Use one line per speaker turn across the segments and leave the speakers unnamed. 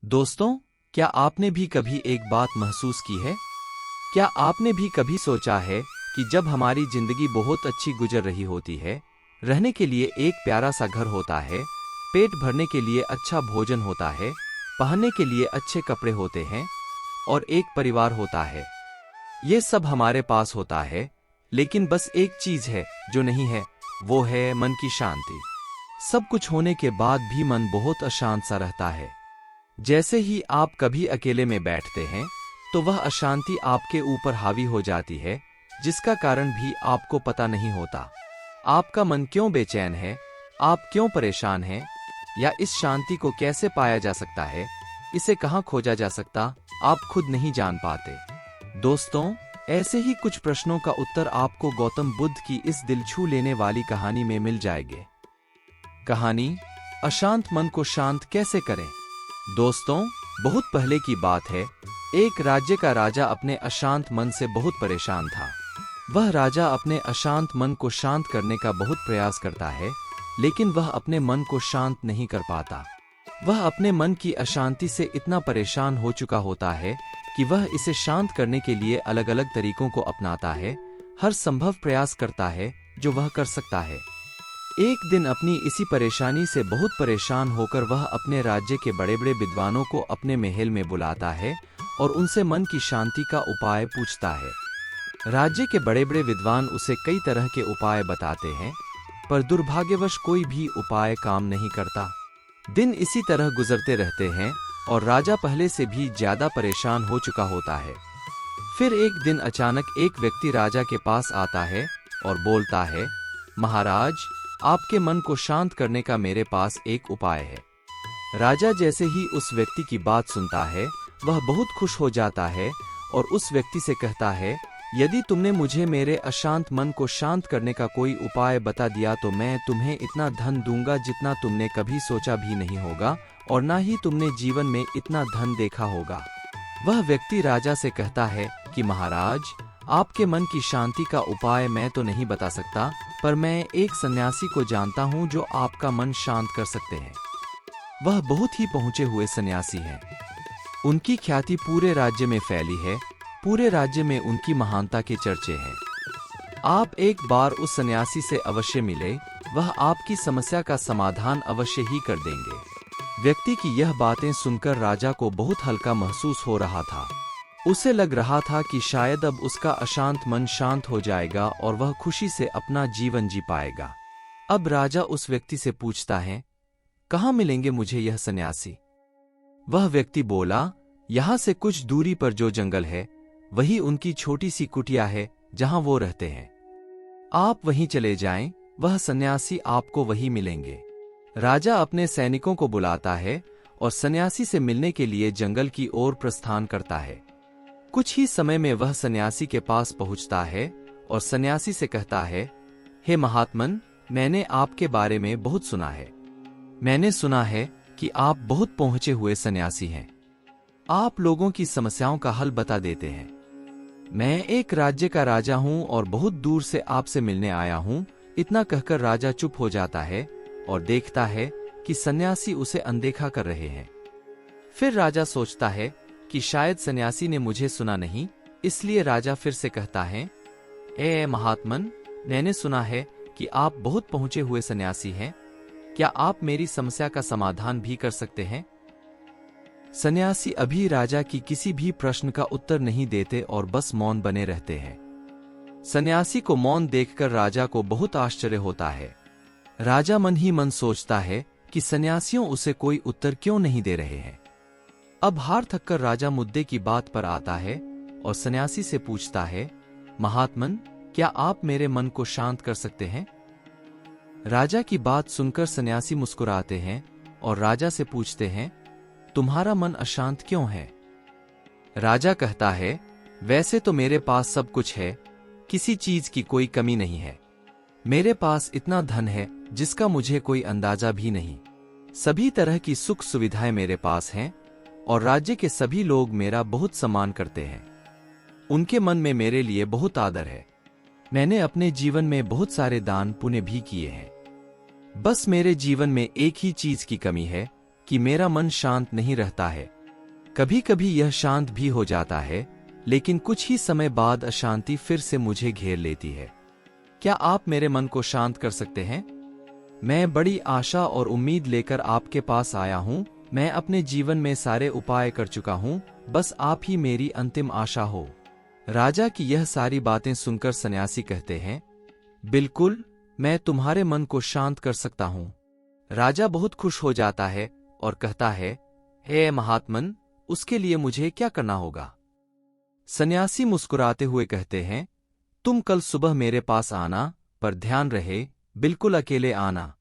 दोस्तों, क्या आपने भी कभी एक बात महसूस की है? क्या आपने भी कभी सोचा है कि जब हमारी जिंदगी बहुत अच्छी गुजर रही होती है, रहने के लिए एक प्यारा सा घर होता है, पेट भरने के लिए अच्छा भोजन होता है, पहनने के लिए अच्छे कपड़े होते हैं और एक परिवार होता है, ये सब हमारे पास होता है, लेकिन बस एक चीज है जो नहीं है, वो है मन की शांति। सब कुछ होने के बाद भी मन बहुत अशांत सा रहता है। जैसे ही आप कभी अकेले में बैठते हैं, तो वह अशांति आपके ऊपर हावी हो जाती है, जिसका कारण भी आपको पता नहीं होता। आपका मन क्यों बेचैन है, आप क्यों परेशान हैं, या इस शांति को कैसे पाया जा सकता है, इसे कहाँ खोजा जा सकता, आप खुद नहीं जान पाते। दोस्तों, ऐसे ही कुछ प्रश्नों का उत्तर आपको गौतम बुद्ध की इस दिल छू लेने वाली कहानी में मिल जाएंगे। कहानी, अशांत मन को शांत कैसे करें। दोस्तों, बहुत पहले की बात है। एक राज्य का राजा अपने अशांत मन से बहुत परेशान था। वह राजा अपने अशांत मन को शांत करने का बहुत प्रयास करता है, लेकिन वह अपने मन को शांत नहीं कर पाता। वह अपने मन की अशांति से इतना परेशान हो चुका होता है कि वह इसे शांत करने के लिए अलग अलग तरीकों को अपनाता है, हर संभव प्रयास करता है जो वह कर सकता है। एक दिन अपनी इसी परेशानी से बहुत परेशान होकर वह अपने राज्य के बड़े बड़े विद्वानों को अपने महल में बुलाता है और उनसे मन की शांति का उपाय पूछता है। राज्य के बड़े बड़े विद्वान उसे कई तरह के उपाय बताते हैं, पर दुर्भाग्यवश कोई भी उपाय काम नहीं करता। दिन इसी तरह गुजरते रहते हैं और राजा पहले से भी ज्यादा परेशान हो चुका होता है। फिर एक दिन अचानक एक व्यक्ति राजा के पास आता है और बोलता है, महाराज, आपके मन को शांत करने का मेरे पास एक उपाय है। राजा जैसे ही उस व्यक्ति की बात सुनता है, वह बहुत खुश हो जाता है और उस व्यक्ति से कहता है, यदि तुमने मुझे मेरे अशांत मन को शांत करने का कोई उपाय बता दिया तो मैं तुम्हें इतना धन दूंगा जितना तुमने कभी सोचा भी नहीं होगा, और ना ही तुमने जीवन में इतना धन देखा होगा। वह व्यक्ति राजा से कहता है कि महाराज, आपके मन की शांति का उपाय मैं तो नहीं बता सकता, पर मैं एक सन्यासी को जानता हूँ जो आपका मन शांत कर सकते हैं। वह बहुत ही पहुँचे हुए सन्यासी हैं। उनकी ख्याति पूरे राज्य में फैली है, पूरे राज्य में उनकी महानता के चर्चे हैं। आप एक बार उस सन्यासी से अवश्य मिले, वह आपकी समस्या का समाधान अवश्य ही कर देंगे। व्यक्ति की यह बातें सुनकर राजा को बहुत हल्का महसूस हो रहा था। उसे लग रहा था कि शायद अब उसका अशांत मन शांत हो जाएगा और वह खुशी से अपना जीवन जी पाएगा। अब राजा उस व्यक्ति से पूछता है, कहाँ मिलेंगे मुझे यह सन्यासी? वह व्यक्ति बोला, यहाँ से कुछ दूरी पर जो जंगल है, वही उनकी छोटी सी कुटिया है जहाँ वो रहते हैं। आप वहीं चले जाएं, वह सन्यासी आपको वहीं मिलेंगे। राजा अपने सैनिकों को बुलाता है और सन्यासी से मिलने के लिए जंगल की ओर प्रस्थान करता है। कुछ ही समय में वह सन्यासी के पास पहुंचता है और सन्यासी से कहता है, हे महात्मन, मैंने आपके बारे में बहुत सुना है। मैंने सुना है कि आप बहुत पहुंचे हुए सन्यासी हैं। आप लोगों की समस्याओं का हल बता देते हैं। मैं एक राज्य का राजा हूं और बहुत दूर से आपसे मिलने आया हूं। इतना कहकर राजा चुप हो जाता है और देखता है कि सन्यासी उसे अनदेखा कर रहे हैं। फिर राजा सोचता है कि शायद सन्यासी ने मुझे सुना नहीं, इसलिए राजा फिर से कहता है, ए महात्मन, मैंने सुना है कि आप बहुत पहुंचे हुए सन्यासी हैं। क्या आप मेरी समस्या का समाधान भी कर सकते हैं? सन्यासी अभी राजा की किसी भी प्रश्न का उत्तर नहीं देते और बस मौन बने रहते हैं। सन्यासी को मौन देखकर राजा को बहुत आश्चर्य होता है। राजा मन ही मन सोचता है कि सन्यासियों उसे कोई उत्तर क्यों नहीं दे रहे हैं। अब हार थककर राजा मुद्दे की बात पर आता है और सन्यासी से पूछता है, महात्मन, क्या आप मेरे मन को शांत कर सकते हैं? राजा की बात सुनकर सन्यासी मुस्कुराते हैं और राजा से पूछते हैं, तुम्हारा मन अशांत क्यों है? राजा कहता है, वैसे तो मेरे पास सब कुछ है, किसी चीज की कोई कमी नहीं है। मेरे पास इतना धन है जिसका मुझे कोई अंदाजा भी नहीं। सभी तरह की सुख सुविधाएं मेरे पास हैं और राज्य के सभी लोग मेरा बहुत सम्मान करते हैं। उनके मन में मेरे लिए बहुत आदर है। मैंने अपने जीवन में बहुत सारे दान पुण्य भी किए हैं। बस मेरे जीवन में एक ही चीज की कमी है, कि मेरा मन शांत नहीं रहता है। कभी कभी यह शांत भी हो जाता है, लेकिन कुछ ही समय बाद अशांति फिर से मुझे घेर लेती है। क्या आप मेरे मन को शांत कर सकते हैं? मैं बड़ी आशा और उम्मीद लेकर आपके पास आया हूं। मैं अपने जीवन में सारे उपाय कर चुका हूं, बस आप ही मेरी अंतिम आशा हो। राजा की यह सारी बातें सुनकर सन्यासी कहते हैं, बिल्कुल, मैं तुम्हारे मन को शांत कर सकता हूं। राजा बहुत खुश हो जाता है और कहता है, हे महात्मन, उसके लिए मुझे क्या करना होगा? सन्यासी मुस्कुराते हुए कहते हैं, तुम कल सुबह मेरे पास आना, पर ध्यान रहे, बिल्कुल अकेले आना।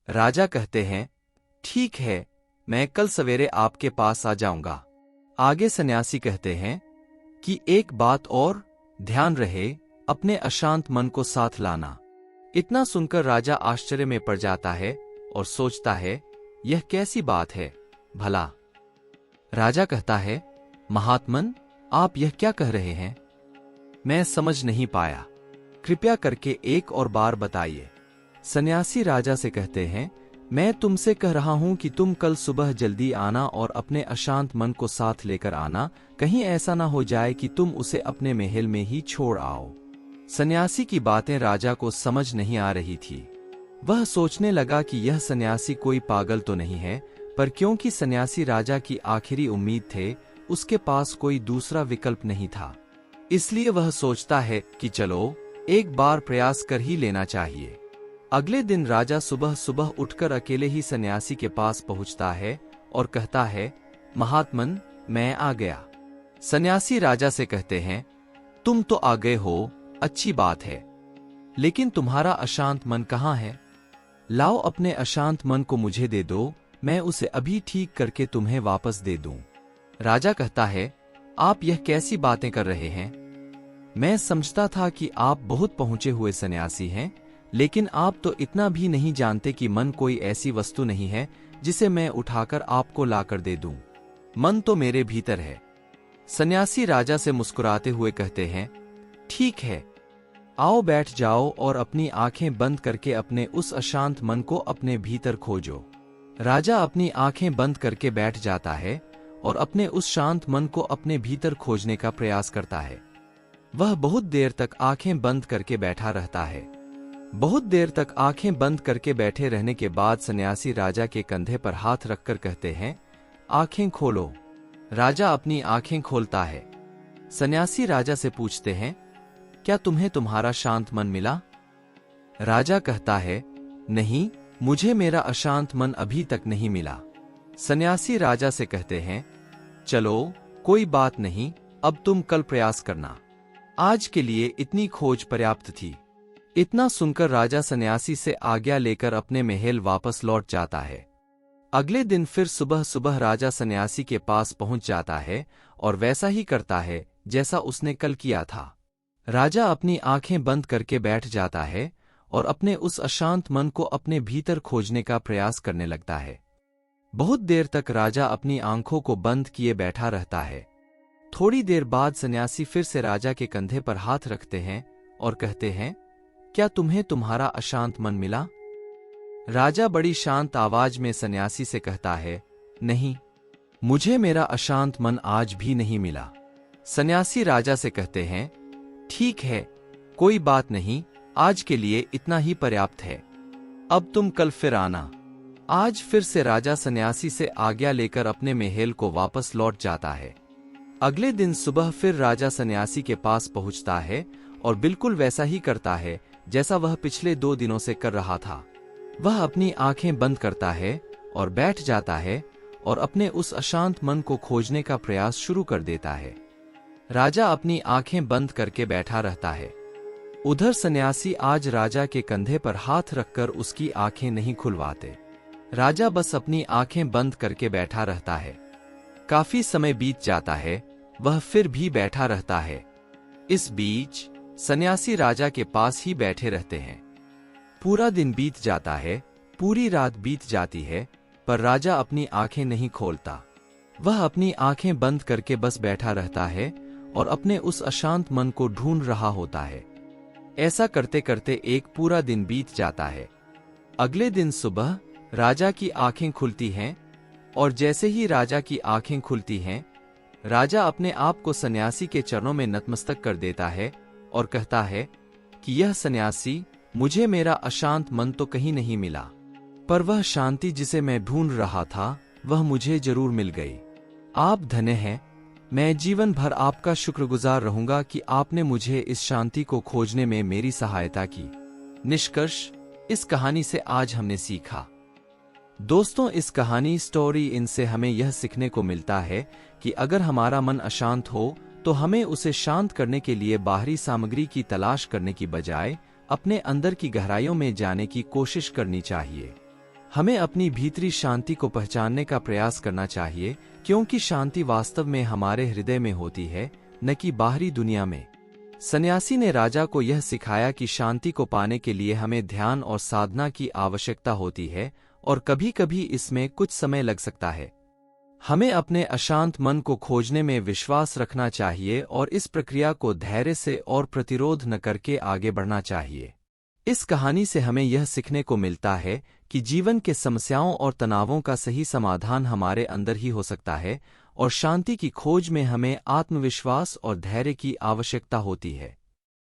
राजा कहते हैं, ठीक है, मैं कल सवेरे आपके पास आ जाऊंगा। आगे सन्यासी कहते हैं कि एक बात और, ध्यान रहे, अपने अशांत मन को साथ लाना। इतना सुनकर राजा आश्चर्य में पड़ जाता है और सोचता है, यह कैसी बात है भला? राजा कहता है, महात्मन, आप यह क्या कह रहे हैं? मैं समझ नहीं पाया, कृपया करके एक और बार बताइए। सन्यासी राजा से कहते हैं, मैं तुमसे कह रहा हूं कि तुम कल सुबह जल्दी आना और अपने अशांत मन को साथ लेकर आना। कहीं ऐसा ना हो जाए कि तुम उसे अपने महल में ही छोड़ आओ। सन्यासी की बातें राजा को समझ नहीं आ रही थी। वह सोचने लगा कि यह सन्यासी कोई पागल तो नहीं है, पर क्योंकि सन्यासी राजा की आखिरी उम्मीद थे, उसके पास कोई दूसरा विकल्प नहीं था। इसलिए वह सोचता है कि चलो एक बार प्रयास कर ही लेना चाहिए। अगले दिन राजा सुबह सुबह उठकर अकेले ही सन्यासी के पास पहुंचता है और कहता है, महात्मन, मैं आ गया। सन्यासी राजा से कहते हैं, तुम तो आ गए हो, अच्छी बात है, लेकिन तुम्हारा अशांत मन कहाँ है? लाओ अपने अशांत मन को मुझे दे दो, मैं उसे अभी ठीक करके तुम्हें वापस दे दूं। राजा कहता है, आप यह कैसी बातें कर रहे हैं? मैं समझता था कि आप बहुत पहुंचे हुए सन्यासी हैं, लेकिन आप तो इतना भी नहीं जानते कि मन कोई ऐसी वस्तु नहीं है जिसे मैं उठाकर आपको लाकर दे दूं। मन तो मेरे भीतर है। सन्यासी राजा से मुस्कुराते हुए कहते हैं, ठीक है, आओ बैठ जाओ और अपनी आंखें बंद करके अपने उस अशांत मन को अपने भीतर खोजो। राजा अपनी आंखें बंद करके बैठ जाता है और अपने उस शांत मन को अपने भीतर खोजने का प्रयास करता है। वह बहुत देर तक आंखें बंद करके बैठा रहता है। बहुत देर तक आंखें बंद करके बैठे रहने के बाद सन्यासी राजा के कंधे पर हाथ रखकर कहते हैं, आंखें खोलो। राजा अपनी आंखें खोलता है। सन्यासी राजा से पूछते हैं, क्या तुम्हें तुम्हारा शांत मन मिला? राजा कहता है, नहीं, मुझे मेरा अशांत मन अभी तक नहीं मिला। सन्यासी राजा से कहते हैं, चलो कोई बात नहीं, अब तुम कल प्रयास करना। आज के लिए इतनी खोज पर्याप्त थी। इतना सुनकर राजा सन्यासी से आज्ञा लेकर अपने महल वापस लौट जाता है। अगले दिन फिर सुबह सुबह राजा सन्यासी के पास पहुंच जाता है और वैसा ही करता है जैसा उसने कल किया था। राजा अपनी आंखें बंद करके बैठ जाता है और अपने उस अशांत मन को अपने भीतर खोजने का प्रयास करने लगता है। बहुत देर तक राजा अपनी आंखों को बंद किए बैठा रहता है। थोड़ी देर बाद सन्यासी फिर से राजा के कंधे पर हाथ रखते हैं और कहते हैं, क्या तुम्हें तुम्हारा अशांत मन मिला? राजा बड़ी शांत आवाज में सन्यासी से कहता है, नहीं, मुझे मेरा अशांत मन आज भी नहीं मिला। सन्यासी राजा से कहते हैं, ठीक है, कोई बात नहीं, आज के लिए इतना ही पर्याप्त है। अब तुम कल फिर आना। आज फिर से राजा सन्यासी से आज्ञा लेकर अपने महल को वापस लौट जाता है। अगले दिन सुबह फिर राजा सन्यासी के पास पहुंचता है और बिल्कुल वैसा ही करता है जैसा वह पिछले 2 दिनों से कर रहा था। वह अपनी आंखें बंद करता है और बैठ जाता है और अपने उस अशांत मन को खोजने का प्रयास शुरू कर देता है। राजा अपनी आंखें बंद करके बैठा रहता है। उधर सन्यासी आज राजा के कंधे पर हाथ रखकर उसकी आंखें नहीं खुलवाते। राजा बस अपनी आंखें बंद करके बैठा रहता है। काफी समय बीत जाता है, वह फिर भी बैठा रहता है। इस बीच सन्यासी राजा के पास ही बैठे रहते हैं। पूरा दिन बीत जाता है, पूरी रात बीत जाती है, पर राजा अपनी आंखें नहीं खोलता। वह अपनी आंखें बंद करके बस बैठा रहता है और अपने उस अशांत मन को ढूंढ रहा होता है। ऐसा करते करते एक पूरा दिन बीत जाता है। अगले दिन सुबह राजा की आंखें खुलती हैं, और जैसे ही राजा की आंखें खुलती हैं, राजा अपने आप को सन्यासी के चरणों में नतमस्तक कर देता है और कहता है कि यह सन्यासी, मुझे मेरा अशांत मन तो कहीं नहीं मिला, पर वह शांति जिसे मैं ढूंढ रहा था वह मुझे जरूर मिल गई। आप धन्य हैं, मैं जीवन भर आपका शुक्रगुजार रहूंगा कि आपने मुझे इस शांति को खोजने में मेरी सहायता की। निष्कर्ष, इस कहानी से आज हमने सीखा। दोस्तों, इस कहानी स्टोरी इनसे हमें यह सीखने को मिलता है कि अगर हमारा मन अशांत हो तो हमें उसे शांत करने के लिए बाहरी सामग्री की तलाश करने की बजाय अपने अंदर की गहराइयों में जाने की कोशिश करनी चाहिए। हमें अपनी भीतरी शांति को पहचानने का प्रयास करना चाहिए, क्योंकि शांति वास्तव में हमारे हृदय में होती है, न कि बाहरी दुनिया में। सन्यासी ने राजा को यह सिखाया कि शांति को पाने के लिए हमें ध्यान और साधना की आवश्यकता होती है और कभी-कभी इसमें कुछ समय लग सकता है। हमें अपने अशांत मन को खोजने में विश्वास रखना चाहिए और इस प्रक्रिया को धैर्य से और प्रतिरोध न करके आगे बढ़ना चाहिए। इस कहानी से हमें यह सीखने को मिलता है कि जीवन के समस्याओं और तनावों का सही समाधान हमारे अंदर ही हो सकता है और शांति की खोज में हमें आत्मविश्वास और धैर्य की आवश्यकता होती है।